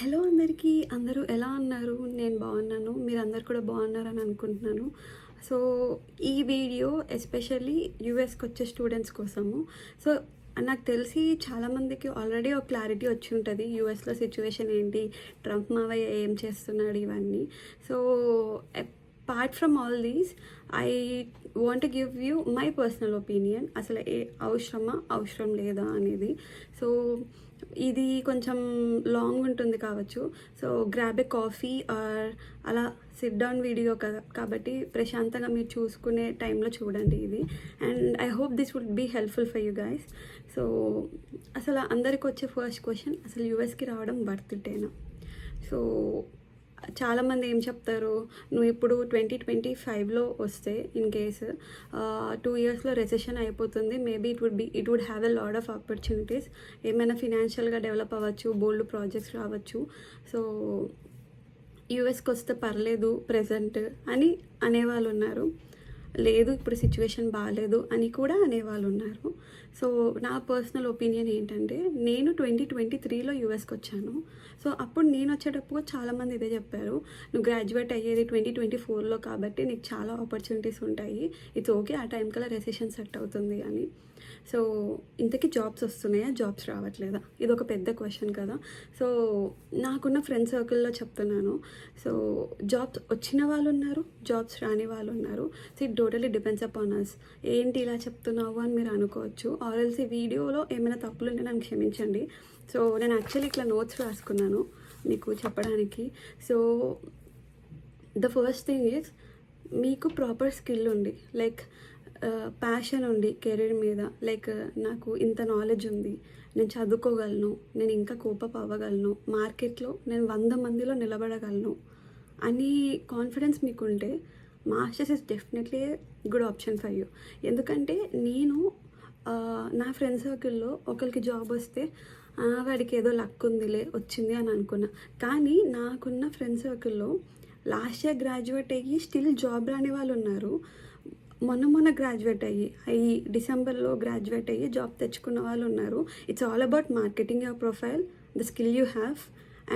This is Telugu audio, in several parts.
హలో అందరికీ, అందరూ ఎలా ఉన్నారు? నేను బాగున్నాను. మీరందరూ కూడా బాగున్నారని అనుకుంటున్నాను. సో, ఈ వీడియో ఎస్పెషల్లీ యూఎస్‌కి వచ్చే స్టూడెంట్స్ కోసము. సో, నాకు తెలిసి చాలామందికి ఆల్రెడీ ఒక క్లారిటీ వచ్చి ఉంటుంది. యూఎస్‌లో సిచ్యువేషన్ ఏంటి, ట్రంప్ మావయ్య ఏం చేస్తున్నాడు ఇవన్నీ. So, apart from all these, I want give you my personal opinion. అసలు అవసరమా, అవసరం లేదా అనేది. సో, ఇది కొంచెం లాంగ్ ఉంటుంది కావచ్చు. So grab a coffee or అలా సిట్ డౌన్ వీడియో కదా, కాబట్టి ప్రశాంతంగా మీరు చూసుకునే టైంలో చూడండి ఇది. And I hope this would be helpful for you guys. So అసలు అందరికి వచ్చే ఫస్ట్ క్వశ్చన్, అసలు యూఎస్కి రావడం వర్త్ ఇటేనా? సో చాలామంది ఏం చెప్తారు, నువ్వు ఇప్పుడు 2025లో వస్తే ఇన్ కేసు 2 ఇయర్స్లో రెసెషన్ అయిపోతుంది, maybe it would have a lot of opportunities, ఏమైనా ఫినాన్షియల్గా డెవలప్ అవ్వచ్చు, బోల్డ్ ప్రాజెక్ట్స్ రావచ్చు. సో యూఎస్కి వస్తే పర్లేదు ప్రెజెంట్ అని అనేవాళ్ళు ఉన్నారు. లేదు ఇప్పుడు సిచ్యువేషన్ బాగాలేదు అని కూడా అనేవాళ్ళు ఉన్నారు. సో నా పర్సనల్ ఒపీనియన్ ఏంటంటే, నేను 2023లో యూఎస్కి వచ్చాను. సో అప్పుడు నేను వచ్చేటప్పుడు చాలామంది ఇదే చెప్పారు, నువ్వు గ్రాడ్యుయేట్ అయ్యేది 2024లో కాబట్టి నీకు చాలా ఆపర్చునిటీస్ ఉంటాయి, ఇట్స్ ఓకే, ఆ టైం కల్లా రెసెషన్ సెట్ అవుతుంది అని. సో ఇంతకీ జాబ్స్ వస్తున్నాయా, జాబ్స్ రావట్లేదా? ఇది ఒక పెద్ద క్వశ్చన్ కదా. సో నాకున్న ఫ్రెండ్ సర్కిల్లో చెప్తున్నాను. సో జాబ్స్ వచ్చిన వాళ్ళు ఉన్నారు, జాబ్స్ రాని వాళ్ళు ఉన్నారు. So it totally depends upon us. ఏంటి ఇలా చెప్తున్నావు అని మీరు అనుకోవచ్చు, ఆర్ఎల్స్ ఈ వీడియోలో ఏమైనా తప్పులు ఉంటే నన్ను క్షమించండి. సో నేను యాక్చువల్లీ ఇట్లా నోట్స్ రాసుకున్నాను మీకు చెప్పడానికి. So the first thing is, మీకు ప్రాపర్ స్కిల్ ఉండి, లైక్ ప్యాషన్ ఉండి కెరీర్ మీద, లైక్ నాకు ఇంత నాలెడ్జ్ ఉంది, నేను చదువుకోగలను, నేను ఇంకా కోపప్ అవ్వగలను, మార్కెట్లో నేను 100 మందిలో నిలబడగలను అని కాన్ఫిడెన్స్ మీకుంటే masters is definitely good option for you. ఎందుకంటే నేను నా ఫ్రెండ్ సర్కిల్లో ఒకరికి జాబ్ వస్తే వాడికి ఏదో లక్ ఉందిలే వచ్చింది అని అనుకున్నా. కానీ నాకున్న ఫ్రెండ్ సర్కిల్లో లాస్ట్ ఇయర్ గ్రాడ్యుయేట్ అయ్యి స్టిల్ జాబ్ రాని వాళ్ళు ఉన్నారు. మొన్న గ్రాడ్యుయేట్ అయ్యి డిసెంబర్లో గ్రాడ్యుయేట్ అయ్యి జాబ్ తెచ్చుకున్న వాళ్ళు ఉన్నారు. It's all about marketing your profile, the skill you have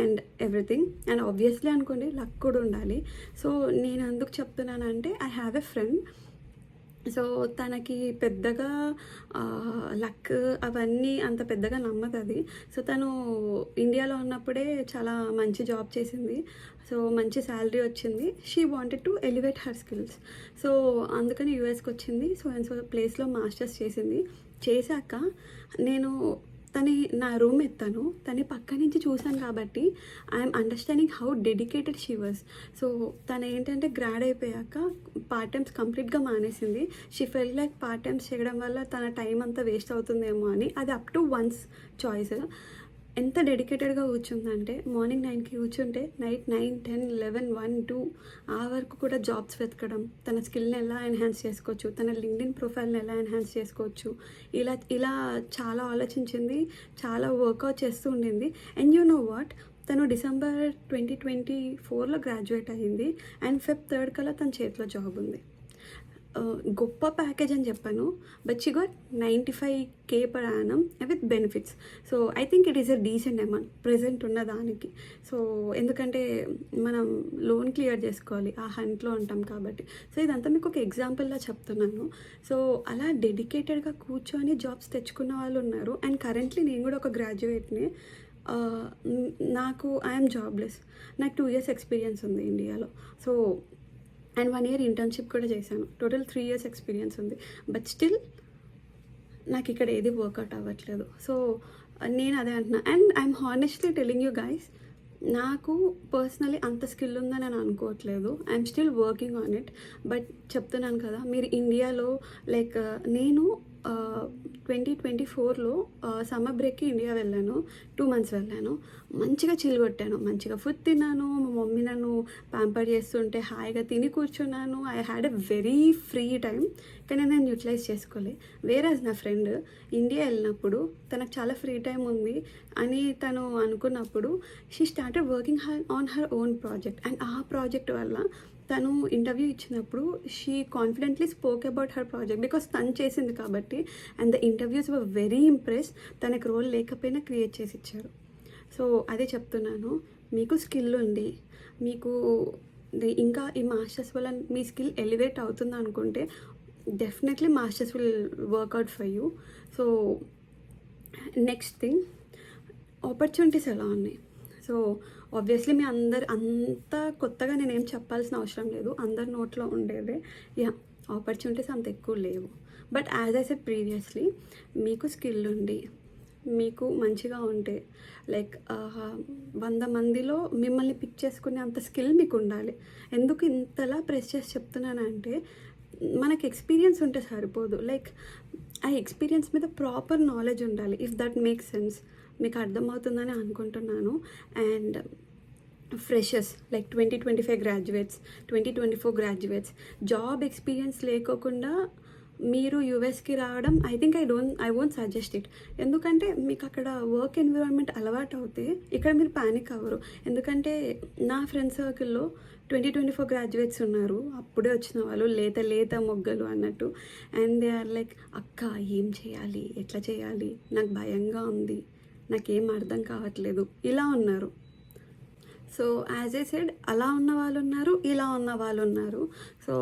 and everything. And obviously అనుకోండి, లక్ కూడా ఉండాలి. సో నేను ఎందుకు చెప్తున్నానంటే, I have a friend. So తనకి పెద్దగా లక్ అవన్నీ అంత పెద్దగా నమ్మదు అది. సో తను ఇండియాలో ఉన్నప్పుడే చాలా మంచి జాబ్ చేసింది, సో మంచి శాలరీ వచ్చింది. She wanted to elevate her skills. So అందుకని యూఎస్కి వచ్చింది. సో అండ్ సో ప్లేస్లో మాస్టర్స్ చేసింది. చేశాక నేను నా రూమ్ ఎత్తాను, తన పక్క నుంచి చూశాను కాబట్టి I'm understanding how dedicated she was. So తను ఏంటంటే గ్రాడ్ అయిపోయాక పార్ట్ టైమ్స్ కంప్లీట్గా మానేసింది. She full like part times చేయడం వల్ల తన టైం అంతా వేస్ట్ అవుతుందేమో అని. అది అప్ టు వన్స్ చాయిస్. ఎంత డెడికేటెడ్గా కూర్చుందంటే, మార్నింగ్ 9కి కూర్చుంటే నైట్ 9, 10, 11, 1, 2 ఆ వరకు కూడా జాబ్స్ వెతకడం, తన స్కిల్ని ఎలా ఎన్హాన్స్ చేసుకోవచ్చు, తన లింక్డ్ఇన్ ప్రొఫైల్ని ఎలా ఎన్హాన్స్ చేసుకోవచ్చు, ఇలా చాలా ఆలోచించింది, చాలా వర్కౌట్ చేస్తూ ఉండింది. అండ్ యూ నో వాట్, తను డిసెంబర్ 2024లో గ్రాడ్యుయేట్ అయ్యింది అండ్ Feb 3 కల్లా తన చేతిలో జాబ్ ఉంది. గొప్ప ప్యాకేజ్ అని చెప్పాను, but she got 95K per annum with benefits. So I think it is a decent amount present ఉన్న దానికి. సో ఎందుకంటే మనం లోన్ క్లియర్ చేసుకోవాలి, ఆ హంట్లో ఉంటాం కాబట్టి. సో ఇదంతా మీకు ఒక ఎగ్జాంపుల్లా చెప్తున్నాను. సో అలా డెడికేటెడ్గా కూర్చొని జాబ్స్ తెచ్చుకున్న వాళ్ళు ఉన్నారు. అండ్ కరెంట్లీ నేను కూడా ఒక గ్రాడ్యుయేట్ని. I'm jobless. నాకు 2 ఇయర్స్ ఎక్స్పీరియన్స్ ఉంది ఇండియాలో. సో అండ్ 1 ఇయర్ ఇంటర్న్షిప్ కూడా చేశాను. టోటల్ 3 ఇయర్స్ ఎక్స్పీరియన్స్ ఉంది. బట్ స్టిల్ నాకు ఇక్కడ ఏది వర్కౌట్ అవ్వట్లేదు. సో నేను అదే అంటున్నా. And I'm honestly telling you guys, నాకు పర్సనలీ అంత స్కిల్ ఉందని నేను అనుకోవట్లేదు. I'm still working on it. But చెప్తున్నాను కదా, మీరు ఇండియాలో లైక్ నేను 2024లో సమ్మర్ బ్రేక్కి ఇండియా వెళ్ళాను. 2 months వెళ్ళాను. మంచిగా చిల్ కొట్టాను, మంచిగా ఫుడ్ తిన్నాను, మా మమ్మీ నన్ను ప్యాంపర్ చేస్తుంటే హాయిగా తిని కూర్చున్నాను. I had a very free time, కానీ నేను యూటిలైజ్ చేసుకోలే. వేరేజ్ నా ఫ్రెండ్ ఇండియా వెళ్ళినప్పుడు తనకు చాలా ఫ్రీ టైం ఉంది అని తను అనుకున్నప్పుడు she started working on her own project. And ఆ ప్రాజెక్ట్ వల్ల తను ఇంటర్వ్యూ ఇచ్చినప్పుడు she confidently spoke about her project because తను చేసింది కాబట్టి. And the interviews were very impress. తనకు రోల్ లేకపోయినా క్రియేట్ చేసి ఇచ్చారు. సో అదే చెప్తున్నాను, మీకు స్కిల్ ఉంది, మీకు ఇంకా ఈ మాస్టర్స్ వల్ల మీ స్కిల్ ఎలివేట్ అవుతుంది అనుకుంటే definitely masters will work out for you. So next thing, opportunities ఎలా ఉన్నాయి? సో ఆబ్వియస్లీ మీ అంత కొత్తగా నేనేం చెప్పాల్సిన అవసరం లేదు, అందరి నోట్లో ఉండేదే. యా, ఆపర్చునిటీస్ అంత ఎక్కువ లేవు. But as I said previously, మీకు స్కిల్ ఉండి మీకు మంచిగా ఉంటే లైక్ 100 మందిలో మిమ్మల్ని పిక్ చేసుకునే అంత స్కిల్ మీకు ఉండాలి. ఎందుకు ఇంతలా ప్రెస్ చేసి చెప్తున్నానంటే, మనకి ఎక్స్పీరియన్స్ ఉంటే సరిపోదు, లైక్ ఆ ఎక్స్పీరియన్స్ మీద ప్రాపర్ నాలెడ్జ్ ఉండాలి. ఇఫ్ దట్ మేక్స్ సెన్స్, మీకు అర్థమవుతుందని అనుకుంటున్నాను. And freshers like 2025 graduates, 2024 graduates job experience లేకోకుండా మీరు యూఎస్కి రావడం ఐ వోంట్ సజెస్ట్ ఇట్. ఎందుకంటే మీకు అక్కడ వర్క్ ఎన్విరాన్మెంట్ అలవాటు అవుతే ఇక్కడ మీరు ప్యానిక్ అవ్వరు. ఎందుకంటే నా ఫ్రెండ్ సర్కిల్లో 2024 గ్రాడ్యుయేట్స్ ఉన్నారు, అప్పుడే వచ్చిన వాళ్ళు, లేత మొగ్గలు అన్నట్టు. అండ్ దే ఆర్ లైక్, అక్క ఏం చేయాలి, ఎట్లా చేయాలి, నాకు భయంగా ఉంది, నాకేం అర్థం కావట్లేదు, ఇలా ఉన్నారు. సో యాజ్ ఏ సెడ్, అలా ఉన్న వాళ్ళు ఉన్నారు, ఇలా ఉన్న వాళ్ళు ఉన్నారు. సో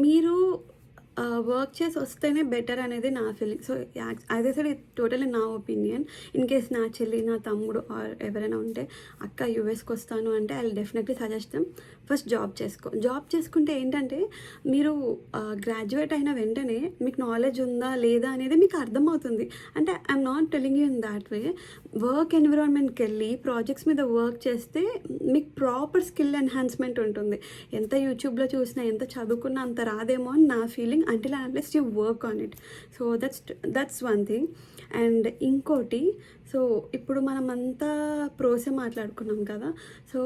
మీరు వర్క్ చేసి వస్తేనే బెటర్ అనేది నా feeling. So as a said, ఇది టోటలీ నా ఒపీనియన్. ఇన్ కేస్ నా చెల్లి, నా తమ్ముడు ఆర్ ఎవరైనా ఉంటే, అక్క యూఎస్కి వస్తాను అంటే, I will definitely suggest them first job చేసుకుంటే ఏంటంటే, మీరు గ్రాడ్యుయేట్ అయిన వెంటనే మీకు నాలెడ్జ్ ఉందా లేదా అనేది మీకు అర్థమవుతుంది. అంటే I'm not telling you in that way. Work ఎన్విరాన్మెంట్కి వెళ్ళి ప్రాజెక్ట్స్ మీద వర్క్ చేస్తే మీకు ప్రాపర్ స్కిల్ ఎన్హాన్స్మెంట్ ఉంటుంది. ఎంత యూట్యూబ్లో చూసినా, ఎంత చదువుకున్నా అంత రాదేమో అని నా feeling, until and unless you work on it. So that's one thing. And ఇంకోటి, సో ఇప్పుడు మనమంతా ప్రోసే మాట్లాడుకున్నాం కదా. సో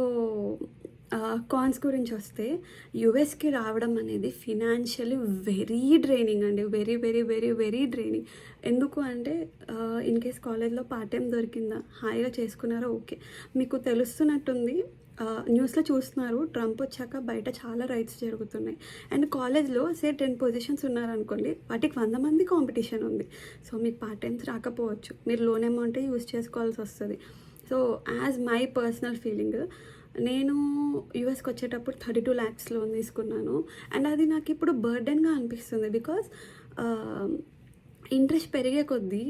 కాన్స్ గురించి వస్తే, యూఎస్కి రావడం అనేది ఫినాన్షియల్లీ వెరీ డ్రైనింగ్ అండి, very very very very draining. ఎందుకు అంటే, ఇన్ కేస్ కాలేజ్లో పార్ట్ టైం దొరికిందా, హాయిగా చేసుకున్నారో ఓకే. మీకు తెలుస్తున్నట్టుంది, న్యూస్లో చూస్తున్నారు, ట్రంప్ వచ్చాక బయట చాలా రైట్స్ జరుగుతున్నాయి. అండ్ కాలేజ్లో 10 పొజిషన్స్ ఉన్నారనుకోండి, వాటికి 100 మంది కాంపిటీషన్ ఉంది. సో మీకు పార్ట్ టైమ్స్ రాకపోవచ్చు, మీరు లోన్ అమౌంట్ యూజ్ చేసుకోవాల్సి వస్తుంది. So as my personal feeling, నేను యూఎస్కి వచ్చేటప్పుడు 32 lakhs లోన్ తీసుకున్నాను. అండ్ అది నాకు ఇప్పుడు బర్డెన్గా అనిపిస్తుంది. బికాస్ ఇంట్రెస్ట్ పెరిగే కొద్దీ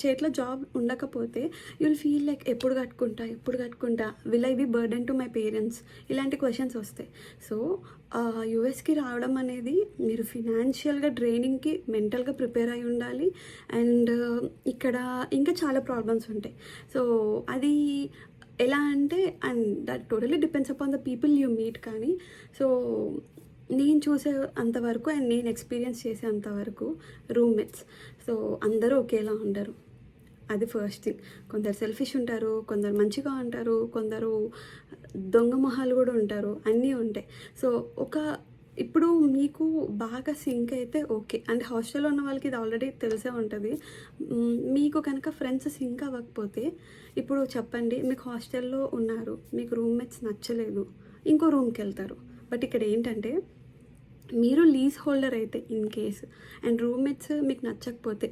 చేతిలో జాబ్ ఉండకపోతే యుల్ ఫీల్ లైక్ ఎప్పుడు కట్టుకుంటా, will I be burden to my parents, ఇలాంటి క్వశ్చన్స్ వస్తాయి. సో యూఎస్కి రావడం అనేది, మీరు ఫినాన్షియల్గా డ్రైనింగ్కి మెంటల్గా ప్రిపేర్ అయి ఉండాలి. అండ్ ఇక్కడ ఇంకా చాలా ప్రాబ్లమ్స్ ఉంటాయి. సో అది ఎలా అంటే, and that totally depends upon the people you meet. కానీ సో నేను చూసే అంతవరకు అండ్ నేను ఎక్స్పీరియన్స్ చేసే అంతవరకు రూమ్మేట్స్, సో అందరూ ఒకేలా ఉండరు. అది ఫస్ట్ థింగ్. కొందరు సెల్ఫిష్ ఉంటారు, కొందరు మంచిగా ఉంటారు, కొందరు దొంగ మొహాలు కూడా ఉంటారు, అన్నీ ఉంటాయి. సో ఇప్పుడు మీకు బాగా సింక్ అయితే ఓకే. అండ్ హాస్టల్లో ఉన్న వాళ్ళకి ఇది ఆల్రెడీ తెలిసే ఉంటుంది. మీకు కనుక ఫ్రెండ్స్ సింక్ అవ్వకపోతే, ఇప్పుడు చెప్పండి, మీకు హాస్టల్లో ఉన్నారు, మీకు రూమ్మేట్స్ నచ్చలేదు, ఇంకో రూమ్కి వెళ్తారు. బట్ ఇక్కడ ఏంటంటే, మీరు లీజ్ హోల్డర్ అయితే ఇన్ కేసు, అండ్ రూమ్మేట్స్ మీకు నచ్చకపోతే,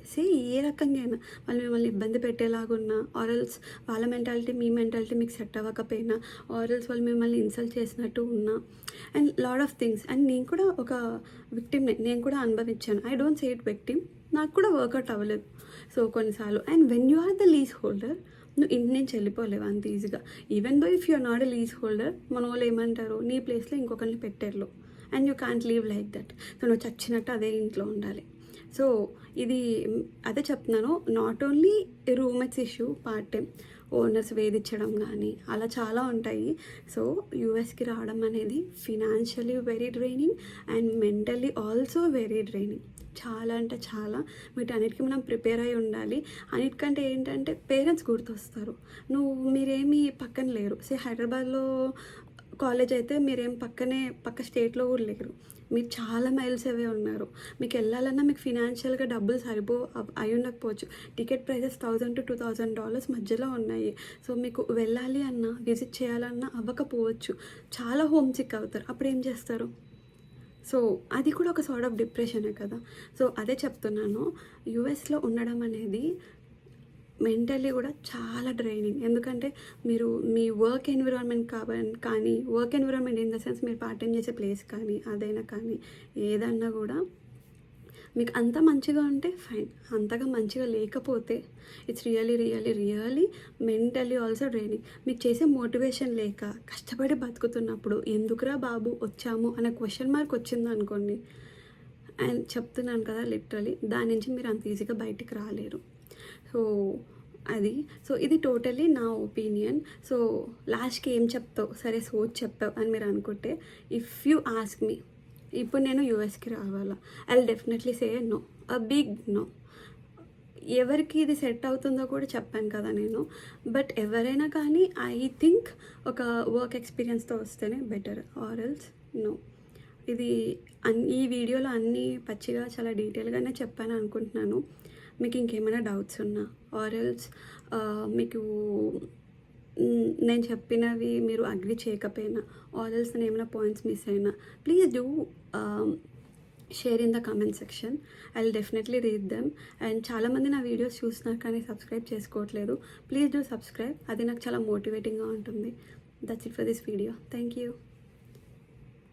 ఏ రకంగా అయినా వాళ్ళు మిమ్మల్ని ఇబ్బంది పెట్టేలాగున్నా, ఆరల్స్ వాళ్ళ మెంటాలిటీ మీ మెంటాలిటీ మీకు సెట్ అవ్వకపోయినా, ఆరల్స్ వాళ్ళు మిమ్మల్ని ఇన్సల్ట్ చేసినట్టు ఉన్నా, and lot of things. And నేను కూడా ఒక విక్టిమ్ని, నేను కూడా అనుభవించాను. I don't say it victim, నాకు కూడా వర్కౌట్ అవ్వలేదు. సో కొన్నిసార్లు, and when you are the lease holder, నువ్వు ఇంటి నుంచి వెళ్ళిపోలేవు అంత ఈజీగా. Even though if you are not a lease holder, మన వాళ్ళు ఏమంటారు, నీ ప్లేస్లో ఇంకొకరిని పెట్టారు, and you can't leave like that. So నువ్వు చచ్చినట్టు అదే ఇంట్లో ఉండాలి. సో ఇది అదే చెప్తున్నాను, not only roommates issue, part time owners వేధించడం కానీ అలా చాలా ఉంటాయి. సో యూఎస్కి రావడం అనేది financially very draining and mentally also very draining. చాలా అంటే చాలా, వీటన్నిటికీ మనం ప్రిపేర్ అయి ఉండాలి. అన్నిటికంటే ఏంటంటే, పేరెంట్స్ గుర్తొస్తారు. మీరేమీ పక్కన లేరు. హైదరాబాద్లో కాలేజ్ అయితే మీరేం పక్క స్టేట్లో కూడా లేరు, మీరు చాలా మైల్స్ అవే ఉన్నారు. మీకు వెళ్ళాలన్నా మీకు ఫినాన్షియల్గా డబ్బులు అయి ఉండకపోవచ్చు. టికెట్ ప్రైజెస్ $1,000 to $2,000 మధ్యలో ఉన్నాయి. సో మీకు వెళ్ళాలి అన్నా, విజిట్ చేయాలన్నా అవ్వకపోవచ్చు. చాలా హోమ్ సిక్ అవుతారు. అప్పుడు ఏం చేస్తారు? సో అది కూడా ఒక సార్ట్ ఆఫ్ డిప్రెషనే కదా. సో అదే చెప్తున్నాను, యూఎస్లో ఉండడం అనేది మెంటల్లీ కూడా చాలా డ్రైనింగ్. ఎందుకంటే మీరు మీ వర్క్ ఎన్విరాన్మెంట్ కానీ work environment in the sense మీరు పార్ట్ టైం చేసే ప్లేస్ కానీ అదైనా కానీ ఏదన్నా కూడా మీకు అంత మంచిగా ఉంటే ఫైన్, అంతగా మంచిగా లేకపోతే it's really mentally also draining. మీకు చేసే మోటివేషన్ లేక కష్టపడి బతుకుతున్నప్పుడు ఎందుకురా బాబు వచ్చాము అనే క్వశ్చన్ మార్క్ వచ్చిందనుకోండి, అండ్ చెప్తున్నాను కదా లిటరలీ దాని నుంచి మీరు అంత ఈజీగా బయటికి రాలేరు. సో అది ఇది టోటలీ నా ఒపీనియన్. సో లాస్ట్కి ఏం చెప్తావు, సరే సోచ్ చెప్పావు అని మీరు అనుకుంటే, ఇఫ్ యూ ఆస్క్ మీ ఇప్పుడు నేను యూఎస్కి రావాలా, I will definitely say no, a big no. ఎవరికి ఇది సెట్ అవుతుందో కూడా చెప్పాను కదా నేను. బట్ ఎవరైనా కానీ ఐ థింక్ ఒక వర్క్ ఎక్స్పీరియన్స్తో వస్తేనే బెటర్, ఆర్ ఎల్స్ నో. ఇది ఈ వీడియోలో అన్నీ పచ్చిగా చాలా డీటెయిల్గానే చెప్పాను అనుకుంటున్నాను. మీకు ఇంకేమైనా డౌట్స్ ఉన్నా ఆర్ ఎల్స్ మీకు నేను చెప్పినవి మీరు అగ్రి చేయకపోయినా ఆర్ ఎల్స్ నేను ఏమైనా పాయింట్స్ మిస్ అయినా please do share in the comment section. I will definitely read them. And చాలామంది నా వీడియోస్ చూస్తున్నారు కానీ సబ్స్క్రైబ్ చేసుకోవట్లేదు. ప్లీజ్ డూ సబ్స్క్రైబ్, అది నాకు చాలా మోటివేటింగ్గా ఉంటుంది. That's it for this video. Thank you.